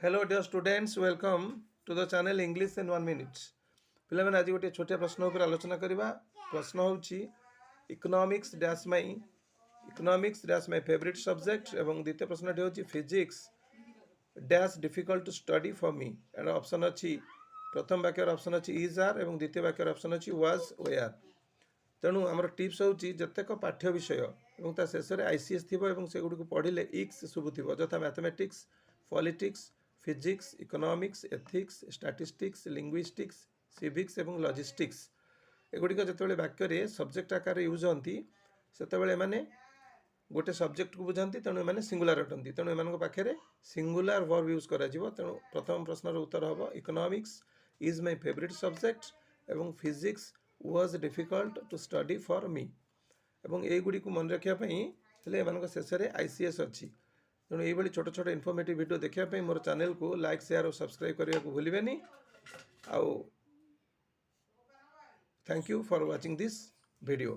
Hello dear students, welcome to the channel English in 1 minute. पिलाମାନେ ଆଜି ଗୋଟେ ଛୋଟିଆ ପ୍ରଶ୍ନ ଉପରେ ଆଲୋଚନା କରିବା। ପ୍ରଶ୍ନ ହେଉଛି ଇକୋନୋମିକ୍ସ ଡ୍ୟାସ୍ ମାଇ ଫେଭରିଟ୍ ସବଜେକ୍ଟ ଏବଂ ଦ୍ୱିତୀୟ ପ୍ରଶ୍ନଟି ହେଉଛି physics dash difficult to study for ମି। ଏହାର ଅପସନ୍ ଅଛି, ପ୍ରଥମ ବାକ୍ୟର ଅପସନ୍ ଅଛି ଇଜ୍ ଆର୍ ଏବଂ ଦ୍ୱିତୀୟ ବାକ୍ୟର ଅପସନ୍ ଅଛି ୱାଜ୍ ୱେଆର୍। ତେଣୁ ଆମର ଟିପ୍ସ ହେଉଛି ଯେତେକ ପାଠ୍ୟ ବିଷୟ ଏବଂ ତା ଶେଷରେ ICS ଥିବ ଏବଂ ସେଗୁଡ଼ିକୁ ପଢ଼ିଲେ ଇକ୍ସ ଶୁଭୁଥିବ, ଯଥା mathematics, politics, physics, economics, ethics, statistics, linguistics, civics एवं लॉजिस्टिक्स एगुड़िक जिते वाक्य सब्जेक्ट आकार यूज होती से गोटे सब्जेक्ट को बुझाती, तेणु एम सिंगुलर अटंती, तेणु एम पाखे सिंगुलर वर्ब यूज कर। तेणु प्रथम प्रश्नर उत्तर हम economics is my favourite subject एवं physics was difficult to study for me. एवं एगुड़ी को मन रखापी शेष में ICS अच्छी। तेणु ये छोट छोट इनफॉर्मेटिव वीडियो देखापी मोर चैनल को लाइक शेयर और सब्सक्राइब करने को भूलिबेनी। आउ thank you for watching this video.